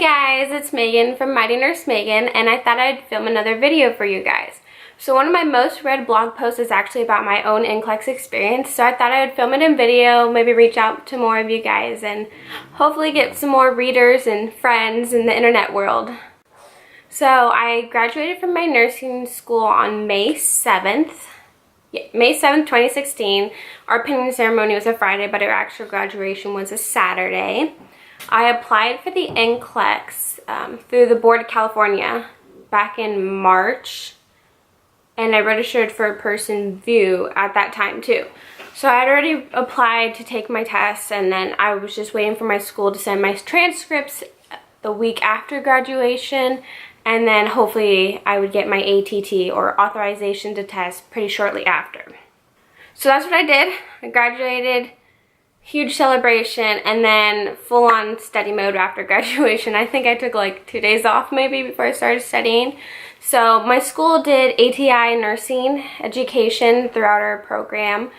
Guys, it's Megan from Mighty Nurse Megan, and I thought I'd film another video for you guys. So one of my most read blog posts is actually about my own NCLEX experience, so I thought I would film it in video, maybe reach out to more of you guys, and hopefully get some more readers and friends in the internet world. So I graduated from my nursing school on May 7th. May 7th, 2016. Our pinning ceremony was a Friday, but our actual graduation was a Saturday. I applied for the NCLEX through the Board of California back in March, and I registered for a person view at that time too. So I had already applied to take my test, and then I was just waiting for my school to send my transcripts the week after graduation, and then hopefully I would get my ATT or authorization to test pretty shortly after. So that's what I did. I graduated. Huge celebration, and then full-on study mode after graduation. I think I took like 2 days off maybe before I started studying. So my school did ATI nursing education throughout our program.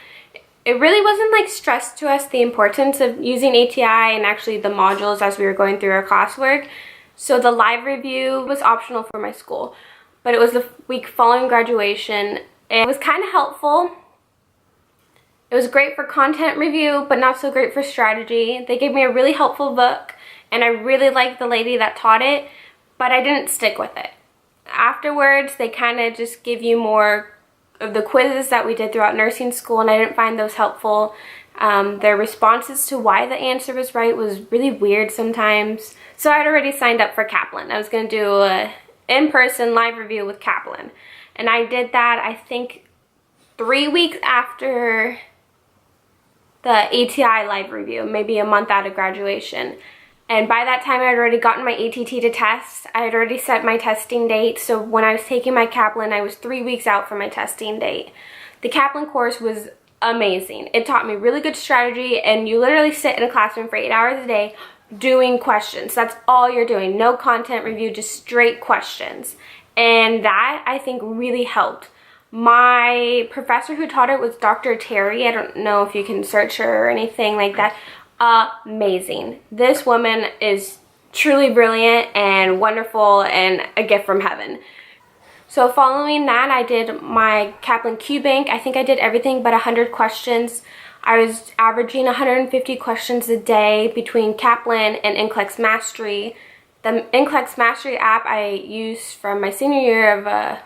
It really wasn't like stressed to us the importance of using ATI and actually the modules as we were going through our classwork. So the live review was optional for my school, but it was the week following graduation. It was kind of helpful. It was great for content review, but not so great for strategy. They gave me a really helpful book, and I really liked the lady that taught it, but I didn't stick with it. Afterwards, they kind of just give you more of the quizzes that we did throughout nursing school, and I didn't find those helpful. Their responses to why the answer was right was really weird sometimes. So I had already signed up for Kaplan. I was going to do an in-person live review with Kaplan, and I did that, I think, 3 weeks after the ATI live review, maybe a month out of graduation. And by that time I had already gotten my ATT to test. I had already set my testing date, so when I was taking my Kaplan, I was 3 weeks out from my testing date. The Kaplan course was amazing. It taught me really good strategy, and you literally sit in a classroom for 8 hours a day doing questions. That's all you're doing. No content review, just straight questions. And that, I think, really helped. My professor who taught it was Dr. Terry. I don't know if you can search her or anything like that. Amazing. This woman is truly brilliant and wonderful and a gift from heaven. So following that, I did my Kaplan Q Bank. I think I did everything but 100 questions. I was averaging 150 questions a day between Kaplan and NCLEX Mastery. The NCLEX Mastery app I used from my senior year of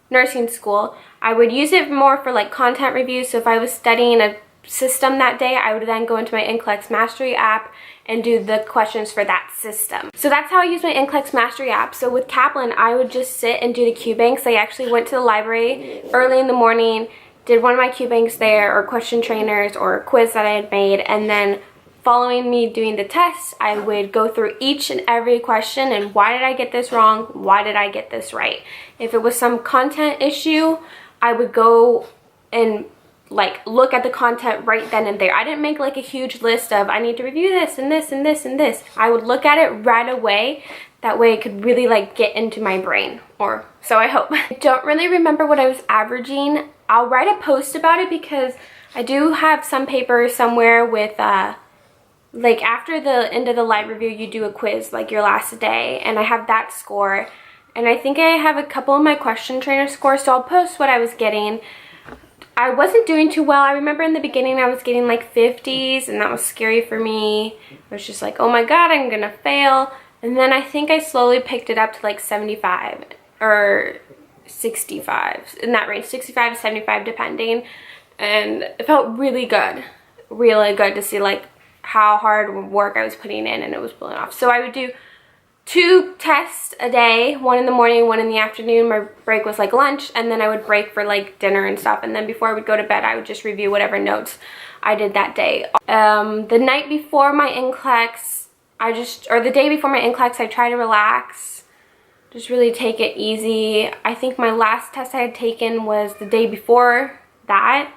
nursing school. I would use it more for like content reviews, so if I was studying a system that day, I would then go into my NCLEX Mastery app and do the questions for that system. So that's how I use my NCLEX Mastery app. So with Kaplan, I would just sit and do the Q Banks. I actually went to the library early in the morning, did one of my Q Banks there, or question trainers, or a quiz that I had made, and then following me doing the test, I would go through each and every question and why did I get this wrong? Why did I get this right? If it was some content issue, I would go and like look at the content right then and there. I didn't make like a huge list of I need to review this and this and this and this. I would look at it right away. That way it could really like get into my brain, or so I hope. I don't really remember what I was averaging. I'll write a post about it because I do have some paper somewhere with like after the end of the live review, you do a quiz, like your last day, and I have that score. And I think I have a couple of my question trainer scores, so I'll post what I was getting. I wasn't doing too well. I remember in the beginning I was getting like 50s, and that was scary for me. I was just like, oh my god, I'm gonna fail. And then I think I slowly picked it up to like 75 or 65, in that range, 65 to 75 depending. And it felt really good to see like how hard work I was putting in, and it was pulling off. So I would do 2 tests a day, one in the morning, one in the afternoon. My break was like lunch, and then I would break for like dinner and stuff, and then before I would go to bed I would just review whatever notes I did that day. The night before my NCLEX, the day before my NCLEX, I try to relax, just really take it easy. I think my last test I had taken was the day before that,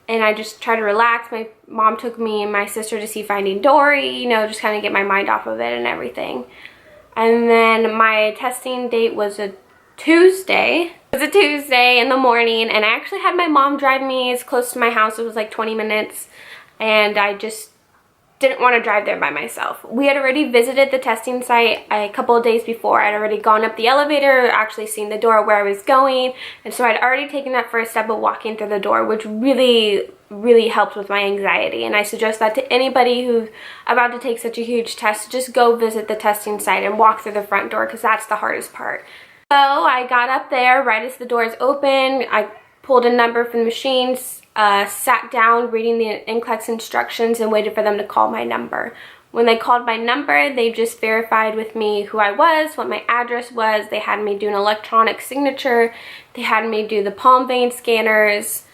and I just tried to relax. My mom took me and my sister to see Finding Dory, you know, just kind of get my mind off of it and everything. And then my testing date was a Tuesday. It was a Tuesday in the morning, and I actually had my mom drive me as close to my house. It was like 20 minutes, and I just didn't want to drive there by myself. We had already visited the testing site a couple of days before. I'd already gone up the elevator, actually seen the door where I was going, and so I'd already taken that first step of walking through the door, which really helped with my anxiety. And I suggest that to anybody who's about to take such a huge test, just go visit the testing site and walk through the front door, because that's the hardest part. So I got up there right as the doors opened. I pulled a number from the machines, sat down reading the NCLEX instructions, and waited for them to call my number. When they called my number, they just verified with me who I was, what my address was. They had me do an electronic signature. They had me do the palm vein scanners,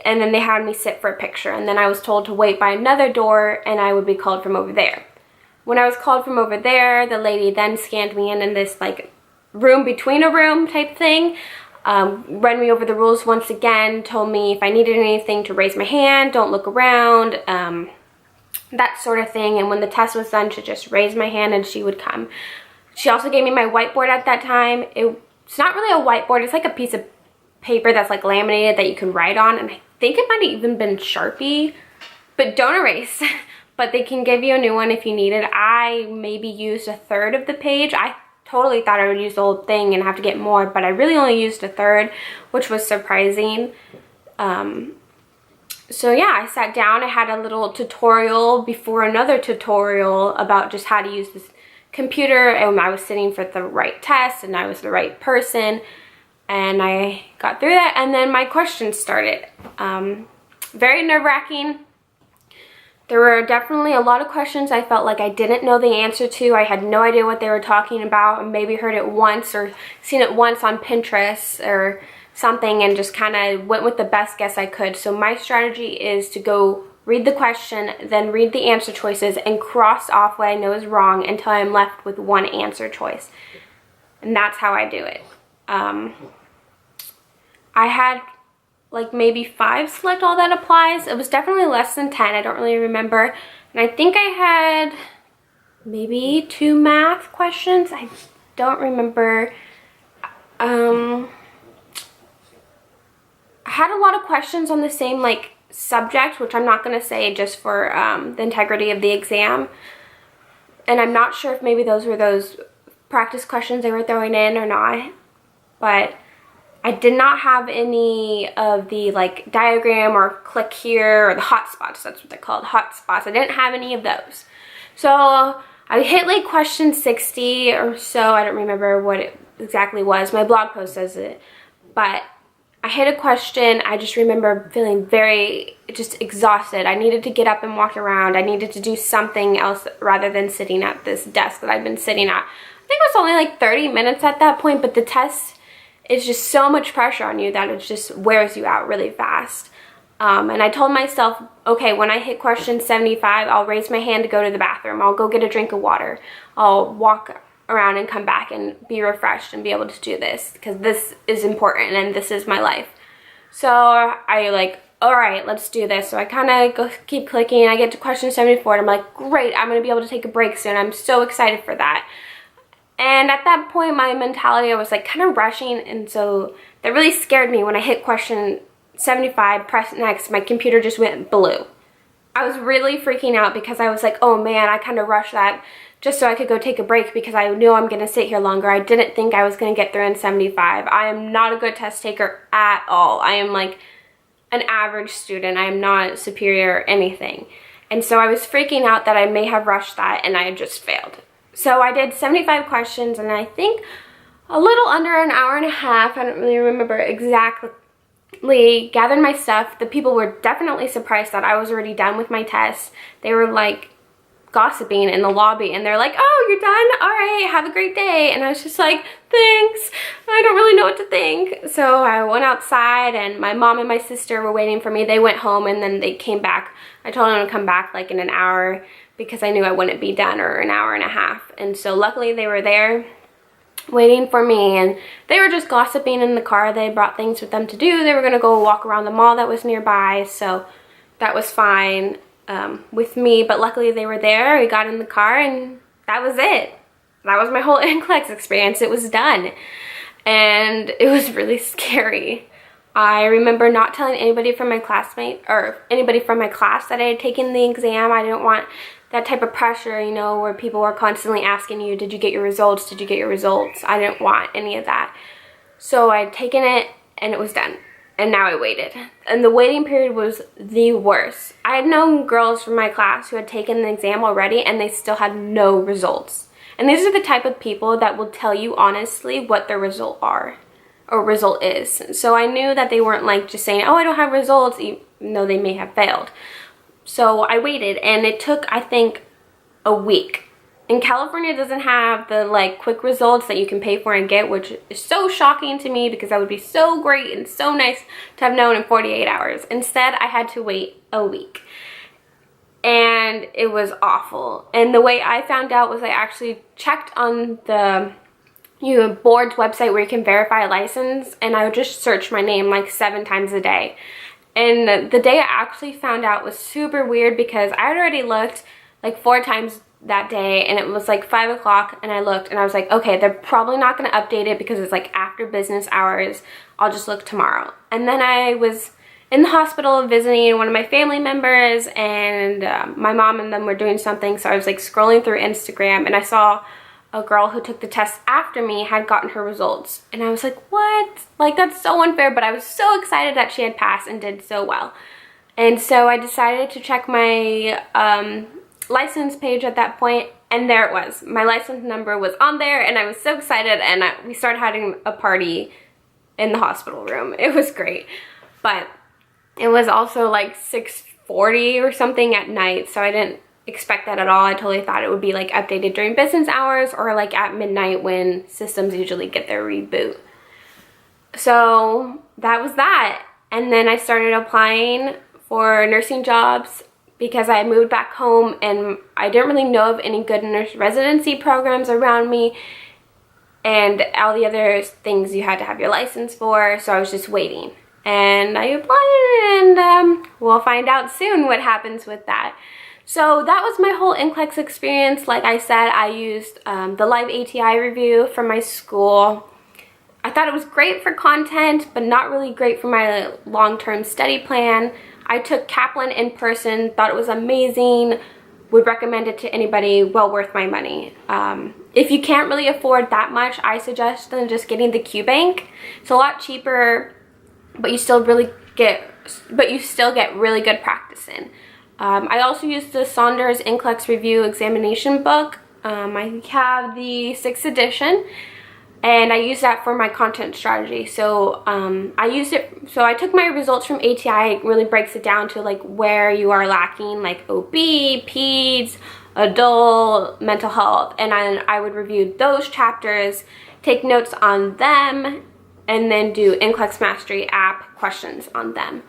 and then they had me sit for a picture. And then I was told to wait by another door, and I would be called from over there. When I was called from over there, the lady then scanned me in this like room between a room type thing. Read me over the rules once again, told me if I needed anything to raise my hand, don't look around, that sort of thing. And when the test was done, to just raise my hand and she would come. She also gave me my whiteboard at that time. It's not really a whiteboard, it's like a piece of paper that's like laminated that you can write on, and I think it might have even been Sharpie, but don't erase. But they can give you a new one if you need it. I maybe used a third of the page. I totally thought I would use the whole thing and have to get more, but I really only used a third, which was surprising. So yeah, I sat down. I had a little tutorial before another tutorial about just how to use this computer, and I was sitting for the right test and I was the right person, and I got through that, and then my questions started. Very nerve-wracking. There were definitely a lot of questions I felt like I didn't know the answer to. I had no idea what they were talking about, and maybe heard it once or seen it once on Pinterest or something, and just kind of went with the best guess I could. So my strategy is to go read the question, then read the answer choices, and cross off what I know is wrong until I'm left with one answer choice. And that's how I do it. I had like maybe 5 select all that applies. It was definitely less than 10. I don't really remember. And I think I had maybe 2 math questions. I don't remember. I had a lot of questions on the same like subject, which I'm not going to say just for the integrity of the exam. And I'm not sure if maybe those were those practice questions they were throwing in or not. But I did not have any of the like diagram or click here or the hotspots. That's what they're called, hotspots. I didn't have any of those. So I hit like question 60 or so. I don't remember what it exactly was. My blog post says it. But I hit a question. I just remember feeling very just exhausted. I needed to get up and walk around. I needed to do something else rather than sitting at this desk that I've been sitting at. I think it was only like 30 minutes at that point, but the test, it's just so much pressure on you that it just wears you out really fast. And I told myself, okay, when I hit question 75, I'll raise my hand to go to the bathroom. I'll go get a drink of water. I'll walk around and come back and be refreshed and be able to do this, because this is important and this is my life. So I like, all right, let's do this. So I kind of keep clicking. I get to question 74 and I'm like, great, I'm going to be able to take a break soon. I'm so excited for that. And at that point, my mentality, I was like kind of rushing, and so that really scared me. When I hit question 75, press next, my computer just went blue. I was really freaking out because I was like, oh man, I kind of rushed that just so I could go take a break because I knew I'm going to sit here longer. I didn't think I was going to get through in 75. I am not a good test taker at all. I am like an average student. I am not superior or anything. And so I was freaking out that I may have rushed that and I had just failed. So I did 75 questions, and I think a little under an hour and a half. I don't really remember exactly. Gathered my stuff. The people were definitely surprised that I was already done with my test. They were like gossiping in the lobby, and they're like, oh, you're done? All right, have a great day. And I was just like, thanks. I don't really know what to think. So I went outside, and my mom and my sister were waiting for me. They went home, and then they came back. I told them to come back like in an hour, because I knew I wouldn't be done, or an hour and a half. And so luckily they were there waiting for me, and they were just gossiping in the car. They brought things with them to do. They were gonna go walk around the mall that was nearby, so that was fine with me. But luckily they were there. We got in the car, and that was it. That was my whole NCLEX experience. It was done, and it was really scary. I remember not telling anybody from my classmate or anybody from my class that I had taken the exam. I didn't want that type of pressure, you know, where people were constantly asking you, did you get your results? Did you get your results? I didn't want any of that. So I'd taken it and it was done. And now I waited. And the waiting period was the worst. I had known girls from my class who had taken the exam already and they still had no results. And these are the type of people that will tell you honestly what their result is. So I knew that they weren't like just saying, oh, I don't have results, even though they may have failed. So I waited, and it took, I think, a week. And California doesn't have the like quick results that you can pay for and get, which is so shocking to me because that would be so great and so nice to have known in 48 hours. Instead, I had to wait a week. And it was awful. And the way I found out was I actually checked on the board's website where you can verify a license, and I would just search my name like 7 times a day. And the day I actually found out was super weird because I had already looked like 4 times that day, and it was like 5 o'clock, and I looked and I was like, okay, they're probably not going to update it because it's like after business hours. I'll just look tomorrow. And then I was in the hospital visiting one of my family members, and my mom and them were doing something, so I was like scrolling through Instagram, and I saw a girl who took the test after me had gotten her results, and I was like, what? Like, that's so unfair. But I was so excited that she had passed and did so well. And so I decided to check my license page at that point, and there it was. My license number was on there, and I was so excited, and we started having a party in the hospital room. It was great. But it was also like 6:40 or something at night, so I didn't expect that at all. I totally thought it would be like updated during business hours or like at midnight when systems usually get their reboot. So that was that. And then I started applying for nursing jobs because I moved back home and I didn't really know of any good nurse residency programs around me and all the other things you had to have your license for. So I was just waiting, and I applied, and we'll find out soon what happens with that. So that was my whole NCLEX experience. Like I said, I used the live ATI review from my school. I thought it was great for content, but not really great for my long-term study plan. I took Kaplan in person, thought it was amazing, would recommend it to anybody, well worth my money. If you can't really afford that much, I suggest then just getting the Q Bank. It's a lot cheaper, but you still get really good practice in. I also used the Saunders NCLEX Review Examination book. I have the 6th edition, and I use that for my content strategy. So I took my results from ATI. It really breaks it down to like where you are lacking, like OB, peds, adult, mental health, and I would review those chapters, take notes on them, and then do NCLEX Mastery app questions on them.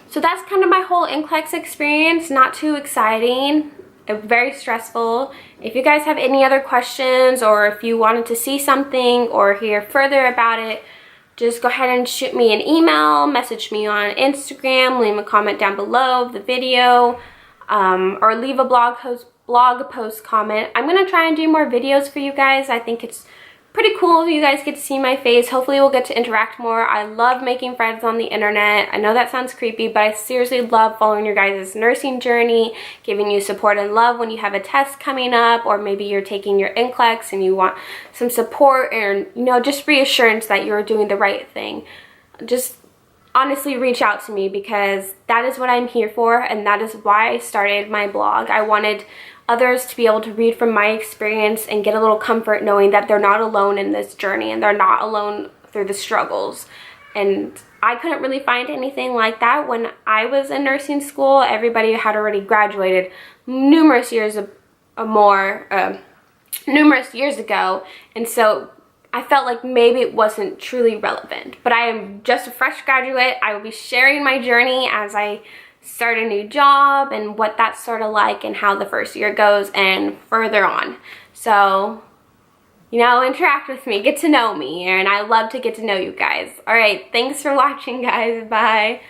So that's kind of my whole NCLEX experience. Not too exciting, very stressful. If you guys have any other questions, or if you wanted to see something or hear further about it, just go ahead and shoot me an email, message me on Instagram, leave a comment down below the video, or leave a blog post comment. I'm going to try and do more videos for you guys. I think it's pretty cool if you guys get to see my face. Hopefully we'll get to interact more. I love making friends on the internet. I know that sounds creepy, but I seriously love following your guys' nursing journey, giving you support and love when you have a test coming up, or maybe you're taking your NCLEX and you want some support and, you know, just reassurance that you're doing the right thing. Just honestly reach out to me, because that is what I'm here for, and that is why I started my blog. I wanted others to be able to read from my experience and get a little comfort knowing that they're not alone in this journey and they're not alone through the struggles. And I couldn't really find anything like that when I was in nursing school. Everybody had already graduated numerous years ago, and so I felt like maybe it wasn't truly relevant. But I am just a fresh graduate. I will be sharing my journey as I start a new job and what that's sort of like and how the first year goes and further on. So, you know, interact with me, get to know me, and I love to get to know you guys. All right, thanks for watching, guys. Bye.